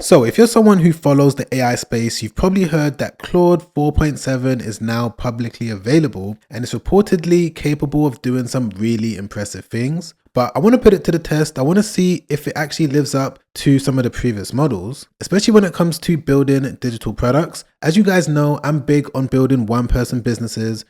So if you're someone who follows the AI space, you've probably heard that Claude 4.7 is now publicly available and is reportedly capable of doing some really impressive things. But I want to put it to the test. I want to see if it actually lives up to some of the previous models, especially when it comes to building digital products. As you guys know, I'm big on building one-person businesses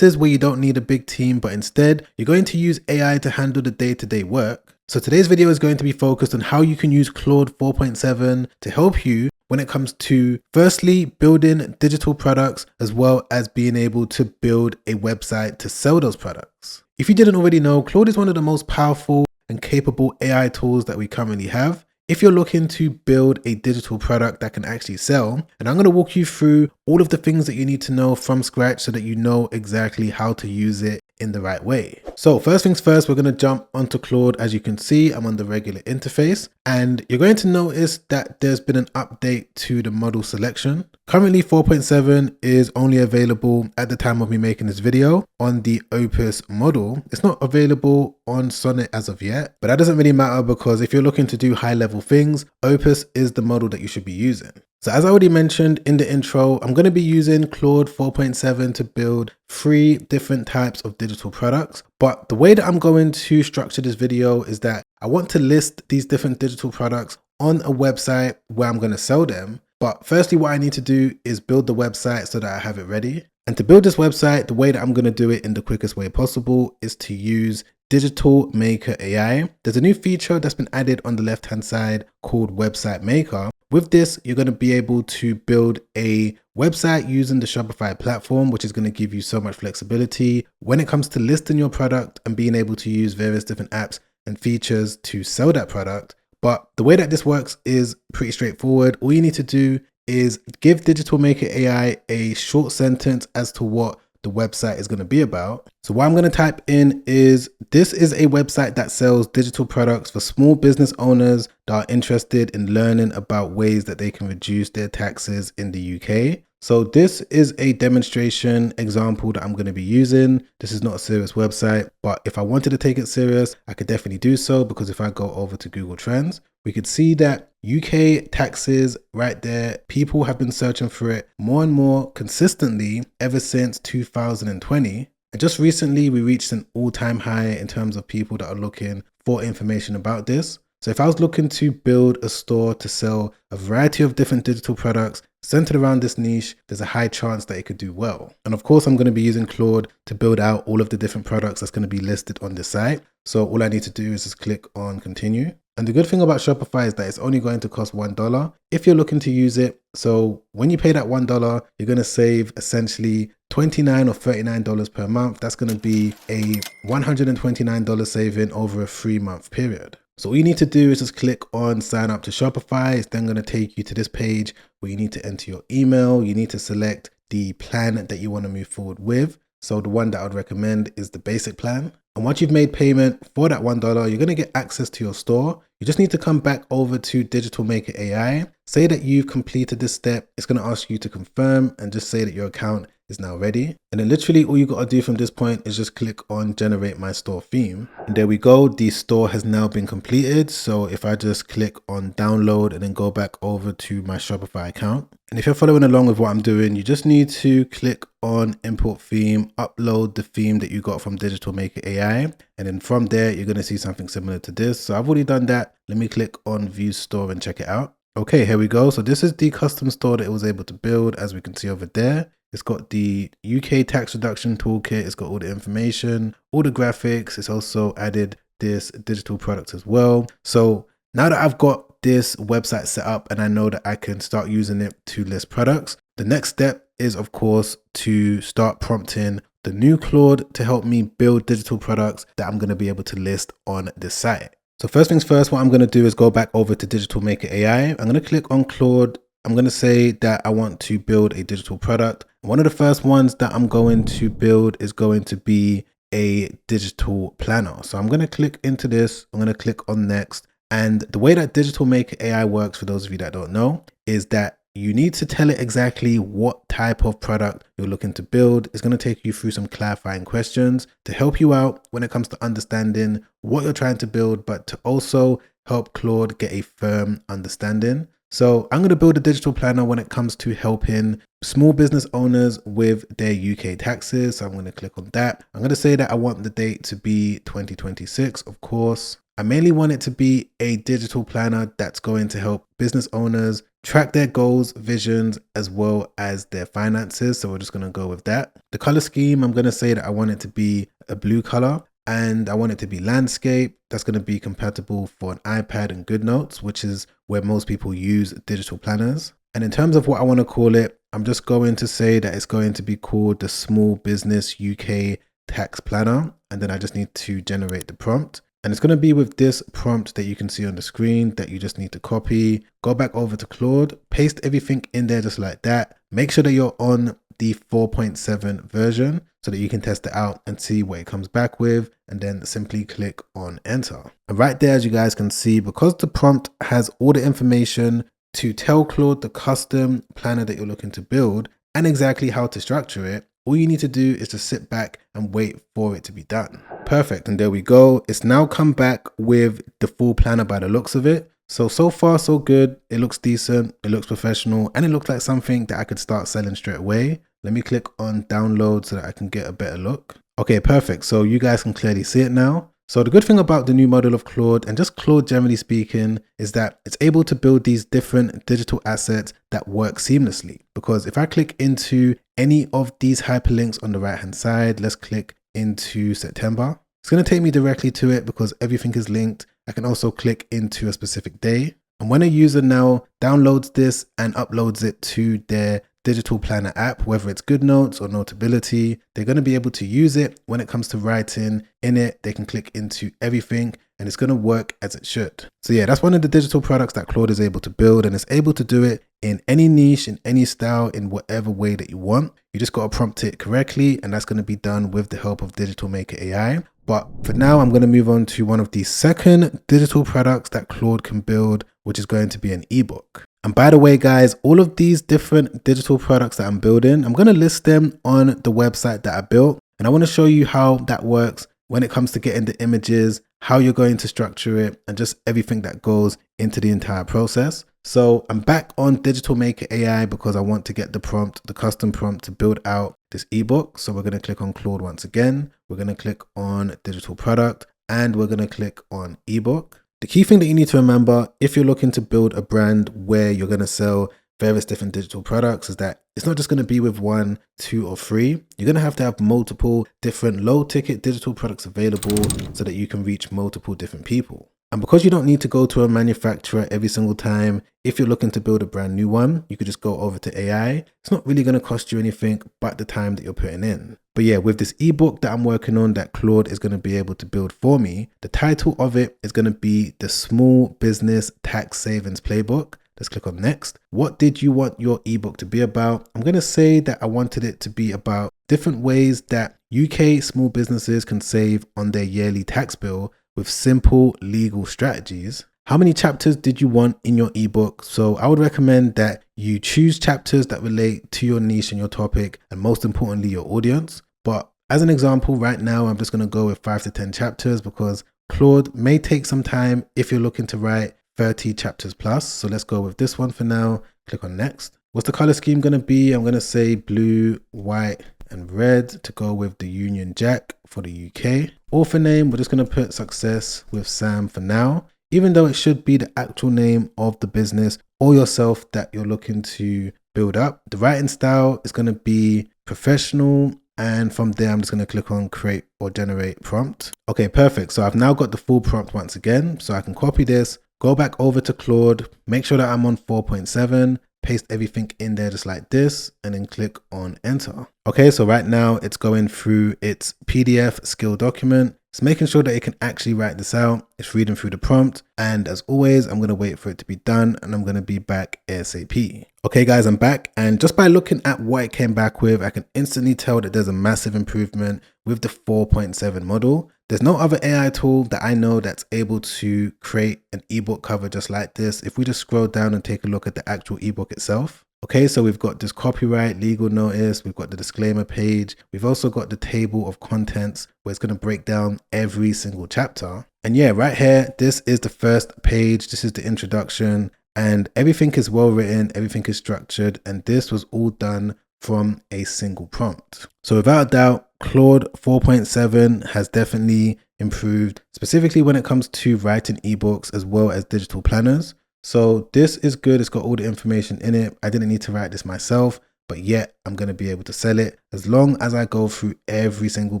where you don't need a big team, but instead you're going to use AI to handle the day-to-day work. So today's video is going to be focused on how you can use Claude 4.7 to help you when it comes to firstly building digital products, as well as being able to build a website to sell those products. If you didn't already know, Claude is one of the most powerful and capable AI tools that we currently have. If you're looking to build a digital product that can actually sell, and I'm going to walk you through all of the things that you need to know from scratch so that you know exactly how to use it in the right way. So first things first, we're going to jump onto Claude. As you can see, I'm on the regular interface, and you're going to notice that there's been an update to the model selection. Currently 4.7 is only available at the time of me making this video on the Opus model. It's not available on Sonnet as of yet, but that doesn't really matter because if you're looking to do high level things, Opus is the model that you should be using. So as I already mentioned in the intro, I'm going to be using Claude 4.7 to build 3 different types of digital products. But the way that I'm going to structure this video is that I want to list these different digital products on a website where I'm going to sell them. But firstly, what I need to do is build the website so that I have it ready. And to build this website, the way that I'm going to do it in the quickest way possible is to use Digital Maker AI. There's a new feature that's been added on the left-hand side called Website Maker. With this, you're going to be able to build a website using the Shopify platform, which is going to give you so much flexibility when it comes to listing your product and being able to use various different apps and features to sell that product. But the way that this works is pretty straightforward. All you need to do is give Digital Maker AI a short sentence as to what the website is going to be about. So what I'm going to type in is, this is a website that sells digital products for small business owners that are interested in learning about ways that they can reduce their taxes in the UK. So this is a demonstration example that I'm going to be using. This is not a serious website, but if I wanted to take it serious, I could definitely do so, because if I go over to Google Trends, we could see that UK taxes right there, people have been searching for it more and more consistently ever since 2020. And just recently, we reached an all-time high in terms of people that are looking for information about this. So if I was looking to build a store to sell a variety of different digital products centered around this niche, there's a high chance that it could do well. And of course, I'm going to be using Claude to build out all of the different products that's going to be listed on this site. So all I need to do is just click on continue. And the good thing about Shopify is that it's only going to cost $1 if you're looking to use it. So when you pay that $1, you're going to save essentially $29 or $39 per month. That's going to be a $129 saving over a 3-month period. So all you need to do is just click on sign up to Shopify. It's then going to take you to this page where you need to enter your email. You need to select the plan that you want to move forward with. So the one that I would recommend is the basic plan. And once you've made payment for that $1, you're going to get access to your store. You just need to come back over to Digital Maker AI, say that you've completed this step. It's going to ask you to confirm and just say that your account is now ready. And then literally all you got to do from this point is just click on generate my store theme. And there we go. The store has now been completed. So if I just click on download and then go back over to my Shopify account. And if you're following along with what I'm doing, you just need to click on import theme, upload the theme that you got from Digital Maker AI. And then from there, you're going to see something similar to this. So I've already done that. Let me click on view store and check it out. Okay, here we go. So this is the custom store that it was able to build, as we can see over there. It's got the UK tax reduction toolkit. It's got all the information, all the graphics. It's also added this digital product as well. So now that I've got this website set up and I know that I can start using it to list products, the next step is, of course, to start prompting the new Claude to help me build digital products that I'm going to be able to list on this site. So first things first, what I'm going to do is go back over to Digital Maker AI. I'm going to click on Claude. I'm going to say that I want to build a digital product. One of the first ones that I'm going to build is going to be a digital planner. So I'm going to click into this. I'm going to click on next. And the way that Digital Maker AI works, for those of you that don't know, is that you need to tell it exactly what type of product you're looking to build. It's going to take you through some clarifying questions to help you out when it comes to understanding what you're trying to build, but to also help Claude get a firm understanding. So I'm going to build a digital planner when it comes to helping small business owners with their UK taxes. So I'm going to click on that. I'm going to say that I want the date to be 2026, of course. I mainly want it to be a digital planner that's going to help business owners track their goals, visions, as well as their finances. So we're just going to go with that. The color scheme, I'm going to say that I want it to be a blue color. And I want it to be landscape. That's going to be compatible for an iPad and GoodNotes, which is where most people use digital planners. And in terms of what I want to call it, I'm just going to say that it's going to be called the Small Business UK Tax Planner. And then I just need to generate the prompt. And it's going to be with this prompt that you can see on the screen that you just need to copy. Go back over to Claude, paste everything in there just like that. Make sure that you're on the 4.7 version so that you can test it out and see what it comes back with, and then simply click on enter. And right there, as you guys can see, because the prompt has all the information to tell Claude the custom planner that you're looking to build and exactly how to structure it, all you need to do is just sit back and wait for it to be done. Perfect. And there we go. It's now come back with the full planner by the looks of it. So far, so good. It looks decent. It looks professional, and it looks like something that I could start selling straight away. Let me click on download so that I can get a better look. Okay, perfect. So you guys can clearly see it now. So the good thing about the new model of Claude, and just Claude generally speaking, is that it's able to build these different digital assets that work seamlessly. Because if I click into any of these hyperlinks on the right hand side, let's click into September. It's going to take me directly to it because everything is linked. I can also click into a specific day. And when a user now downloads this and uploads it to their digital planner app, whether it's GoodNotes or Notability, they're going to be able to use it. When it comes to writing in it, they can click into everything and it's going to work as it should. So yeah, that's one of the digital products that Claude is able to build, and it's able to do it in any niche, in any style, in whatever way that you want. You just got to prompt it correctly, and that's going to be done with the help of Digital Maker AI. But for now, I'm going to move on to one of the second digital products that Claude can build, which is going to be an ebook. And by the way, guys, all of these different digital products that I'm building, I'm going to list them on the website that I built. And I want to show you how that works when it comes to getting the images, how you're going to structure it, and just everything that goes into the entire process. So I'm back on Digital Maker AI because I want to get the prompt, the custom prompt to build out this ebook. So we're going to click on Claude once again. We're going to click on digital product and we're going to click on ebook. The key thing that you need to remember if you're looking to build a brand where you're going to sell various different digital products is that it's not just going to be with 1, 2, or 3. You're going to have multiple different low ticket digital products available so that you can reach multiple different people. And because you don't need to go to a manufacturer every single time, if you're looking to build a brand new one, you could just go over to AI. It's not really going to cost you anything but the time that you're putting in. But yeah, with this ebook that I'm working on that Claude is going to be able to build for me, the title of it is going to be the Small Business Tax Savings Playbook. Let's click on next. What did you want your ebook to be about? I'm going to say that I wanted it to be about different ways that UK small businesses can save on their yearly tax bill with simple legal strategies. How many chapters did you want in your ebook? So I would recommend that you choose chapters that relate to your niche and your topic, and most importantly, your audience. But as an example, right now, I'm just going to go with 5 to 10 chapters because Claude may take some time if you're looking to write 30 chapters plus. So let's go with this one for now. Click on next. What's the color scheme going to be? I'm going to say blue, white, and red to go with the Union Jack for the UK. Author name, we're just going to put success with Sam for now, even though it should be the actual name of the business or yourself that you're looking to build up. The writing style is going to be professional. And from there, I'm just going to click on create or generate prompt. Okay, perfect. So I've now got the full prompt once again. So I can copy this, go back over to Claude, make sure that I'm on 4.7, paste everything in there just like this, and then click on enter. Okay, so right now it's going through its PDF skill document. It's making sure that it can actually write this out. It's reading through the prompt. And as always, I'm going to wait for it to be done and I'm going to be back ASAP. Okay, guys, I'm back. And just by looking at what it came back with, I can instantly tell that there's a massive improvement with the 4.7 model. There's no other AI tool that I know that's able to create an ebook cover just like this. If we just scroll down and take a look at the actual ebook itself. Okay, so we've got this copyright, legal notice, we've got the disclaimer page. We've also got the table of contents where it's going to break down every single chapter. And yeah, right here, this is the first page. This is the introduction. and everything is well written, everything is structured, and this was all done from a single prompt. So without a doubt, Claude 4.7 has definitely improved, specifically when it comes to writing ebooks as well as digital planners. So this is good. It's got all the information in it. I didn't need to write this myself, but yet I'm going to be able to sell it as long as I go through every single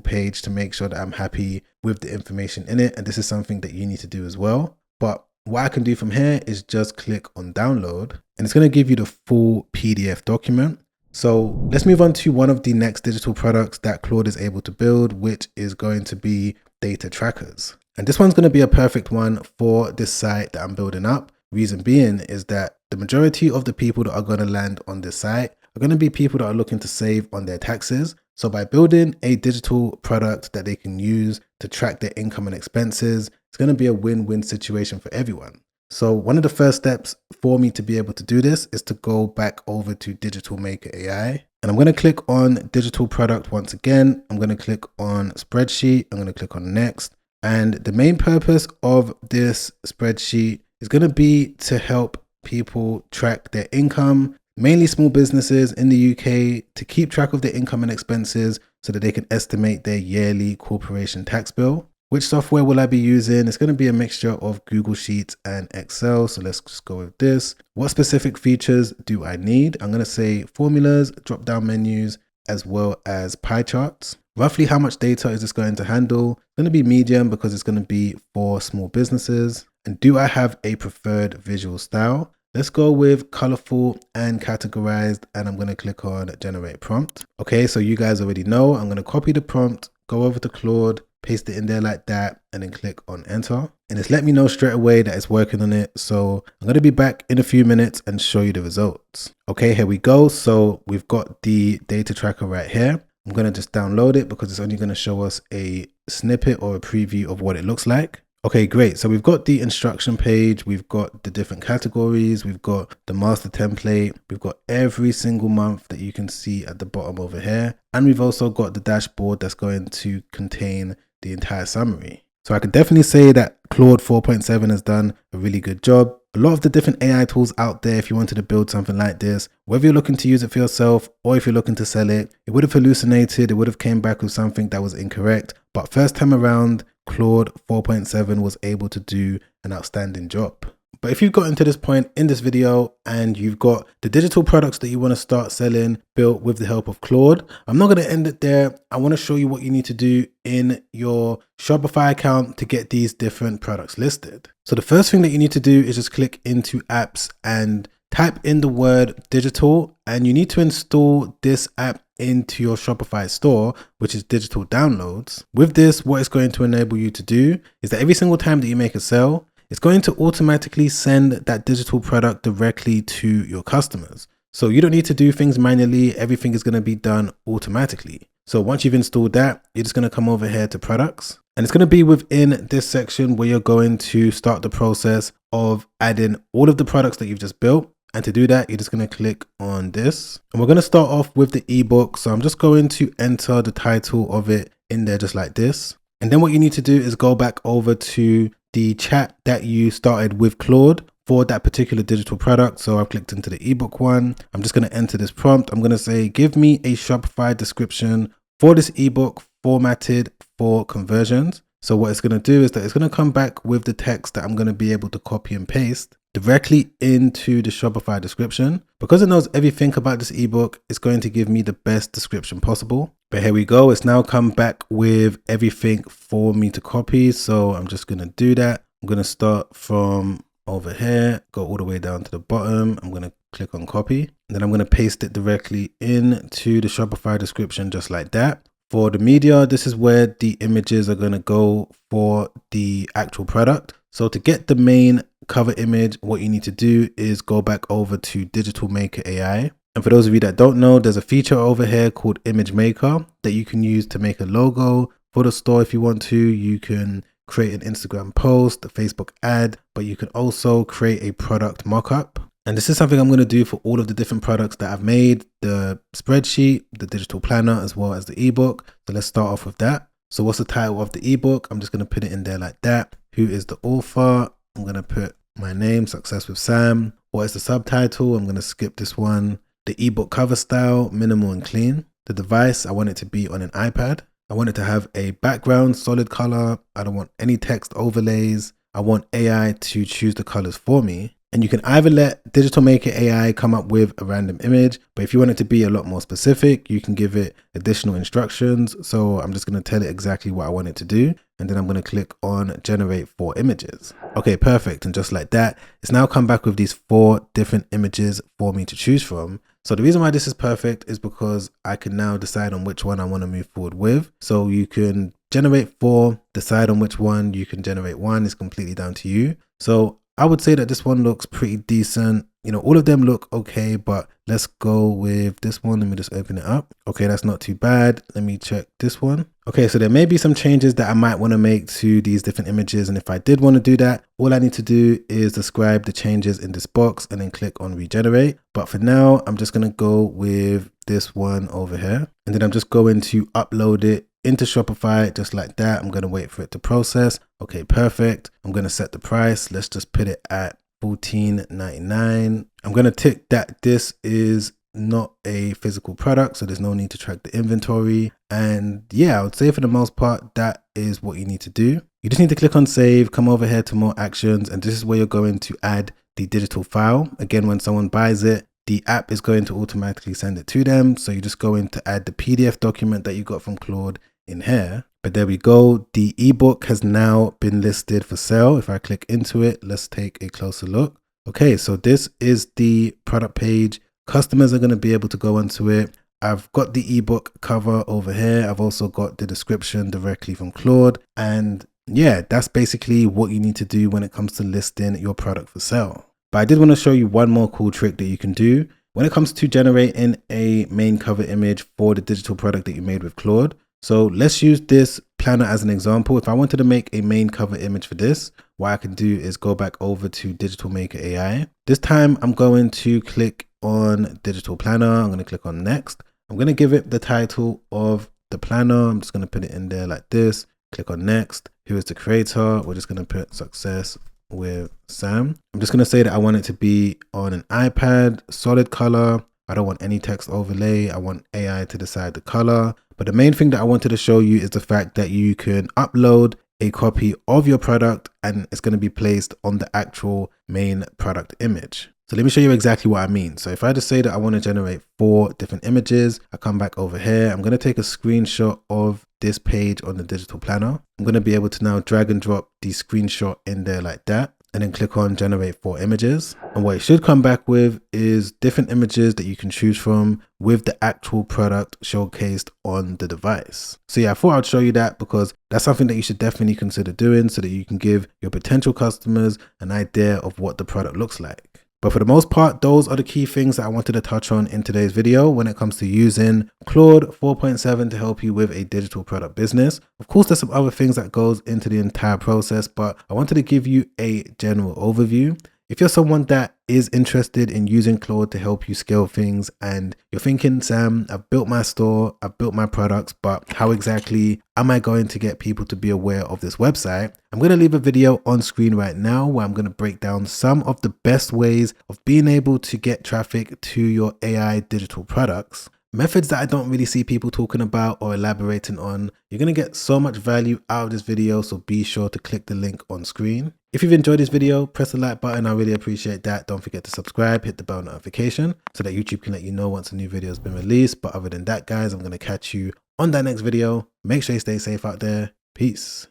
page to make sure that I'm happy with the information in it. And this is something that you need to do as well. But what I can do from here is just click on download, and it's going to give you the full PDF document. So let's move on to one of the next digital products that Claude is able to build, which is going to be data trackers. And this one's going to be a perfect one for this site that I'm building up. Reason being is that the majority of the people that are going to land on this site are going to be people that are looking to save on their taxes. So by building a digital product that they can use to track their income and expenses, it's going to be a win-win situation for everyone. So one of the first steps for me to be able to do this is to go back over to Digital Maker AI. And I'm going to click on digital product once again. I'm going to click on spreadsheet. I'm going to click on next. And the main purpose of this spreadsheet is going to be to help people track their income, mainly small businesses in the UK, to keep track of their income and expenses so that they can estimate their yearly corporation tax bill. Which software will I be using? It's going to be a mixture of Google Sheets and Excel. So let's just go with this. What specific features do I need? I'm going to say formulas, drop-down menus, as well as pie charts. Roughly how much data is this going to handle? It's going to be medium because it's going to be for small businesses. And do I have a preferred visual style? Let's go with colorful and categorized, and I'm going to click on generate prompt. Okay, so you guys already know I'm going to copy the prompt, go over to Claude, paste it in there like that, and then click on enter. And it's let me know straight away that it's working on it. So I'm going to be back in a few minutes and show you the results. Okay, here we go. So we've got the data tracker right here. I'm going to just download it because it's only going to show us a snippet or a preview of what it looks like. Okay, great. So we've got the instruction page, we've got the different categories, we've got the master template, we've got every single month that you can see at the bottom over here. And we've also got the dashboard that's going to contain the entire summary. So I could definitely say that Claude 4.7 has done a really good job. A lot of the different AI tools out there, if you wanted to build something like this, whether you're looking to use it for yourself or if you're looking to sell it, it would have hallucinated, it would have came back with something that was incorrect. But first time around, Claude 4.7 was able to do an outstanding job. But if you've gotten to this point in this video and you've got the digital products that you want to start selling built with the help of Claude, I'm not going to end it there. I want to show you what you need to do in your Shopify account to get these different products listed. So the first thing that you need to do is just click into apps and type in the word digital, and you need to install this app into your Shopify store, which is digital downloads. With this, what it's going to enable you to do is that every single time that you make a sale, it's going to automatically send that digital product directly to your customers. So you don't need to do things manually. Everything is going to be done automatically. So once you've installed that, you're just going to come over here to products. And it's going to be within this section where you're going to start the process of adding all of the products that you've just built. And to do that, you're just going to click on this. And we're going to start off with the ebook. So I'm just going to enter the title of it in there just like this. And then what you need to do is go back over to the chat that you started with Claude for that particular digital product. So I've clicked into the ebook one. I'm just going to enter this prompt. I'm going to say, give me a Shopify description for this ebook formatted for conversions. So what it's going to do is that it's going to come back with the text that I'm going to be able to copy and paste directly into the Shopify description. Because it knows everything about this ebook, it's going to give me the best description possible. But here we go. It's now come back with everything for me to copy. So I'm just going to do that. I'm going to start from over here, go all the way down to the bottom. I'm going to click on copy. And then I'm going to paste it directly into the Shopify description just like that. For the media, this is where the images are going to go for the actual product. So to get the main cover image, what you need to do is go back over to Digital Maker AI. And for those of you that don't know, there's a feature over here called Image Maker that you can use to make a logo for the store if you want to. You can create an Instagram post, a Facebook ad, but you can also create a product mockup. And this is something I'm going to do for all of the different products that I've made, the spreadsheet, the digital planner, as well as the ebook. So let's start off with that. So what's the title of the ebook? I'm just going to put it in there like that. Who is the author? I'm going to put my name, Success with Sam. What is the subtitle? I'm going to skip this one. The ebook cover style, minimal and clean. The device, I want it to be on an iPad. I want it to have a background, solid color. I don't want any text overlays. I want AI to choose the colors for me. And you can either let Digital Maker AI come up with a random image, but if you want it to be a lot more specific, you can give it additional instructions. So I'm just going to tell it exactly what I want it to do. And then I'm going to click on generate 4 images. Okay, perfect. And just like that, it's now come back with these 4 different images for me to choose from. So the reason why this is perfect is because I can now decide on which one I want to move forward with. So you can generate 4, decide on which one, you can generate 1, it's completely down to you. So I would say that this one looks pretty decent. You know, all of them look okay, but let's go with this one. Let me just open it up. Okay, that's not too bad. Let me check this one. Okay, so there may be some changes that I might want to make to these different images. And if I did want to do that, all I need to do is describe the changes in this box and then click on regenerate. But for now, I'm just going to go with this one over here. And then I'm just going to upload it into Shopify just like that. I'm going to wait for it to process. Okay, perfect. I'm going to set the price. Let's just put it at $14.99. I'm going to tick that this is not a physical product, so there's no need to track the inventory. And yeah, I would say for the most part, that is what you need to do. You just need to click on save, come over here to more actions, and this is where you're going to add the digital file. Again, when someone buys it, the app is going to automatically send it to them. So you're just going to add the PDF document that you got from Claude in here. But there we go. The ebook has now been listed for sale. If I click into it, let's take a closer look. Okay, so this is the product page. Customers are going to be able to go onto it. I've got the ebook cover over here. I've also got the description directly from Claude. And yeah, that's basically what you need to do when it comes to listing your product for sale. But I did want to show you one more cool trick that you can do when it comes to generating a main cover image for the digital product that you made with Claude. So let's use this planner as an example. If I wanted to make a main cover image for this, what I can do is go back over to Digital Maker AI. This time I'm going to click on Digital Planner. I'm going to click on next. I'm going to give it the title of the planner. I'm just going to put it in there like this. Click on next. Who is the creator? We're just going to put success with Sam. I'm just going to say that I want it to be on an iPad, solid color. I don't want any text overlay. I want AI to decide the color. But the main thing that I wanted to show you is the fact that you can upload a copy of your product and it's going to be placed on the actual main product image. So let me show you exactly what I mean. So if I just say that I want to generate 4 different images, I come back over here. I'm going to take a screenshot of this page on the digital planner. I'm going to be able to now drag and drop the screenshot in there like that, and then click on generate 4 images. And what it should come back with is different images that you can choose from with the actual product showcased on the device. So yeah, I thought I'd show you that because that's something that you should definitely consider doing so that you can give your potential customers an idea of what the product looks like. But for the most part, those are the key things that I wanted to touch on in today's video when it comes to using Claude 4.7 to help you with a digital product business. Of course, there's some other things that goes into the entire process, but I wanted to give you a general overview. If you're someone that is interested in using Claude to help you scale things and you're thinking, Sam, I've built my store, I've built my products, but how exactly am I going to get people to be aware of this website? I'm going to leave a video on screen right now where I'm going to break down some of the best ways of being able to get traffic to your AI digital products. Methods that I don't really see people talking about or elaborating on. You're going to get so much value out of this video, so be sure to click the link on screen. If you've enjoyed this video, press the like button. I really appreciate that. Don't forget to subscribe, hit the bell notification so that YouTube can let you know once a new video has been released. But other than that, guys, I'm going to catch you on that next video. Make sure you stay safe out there. Peace.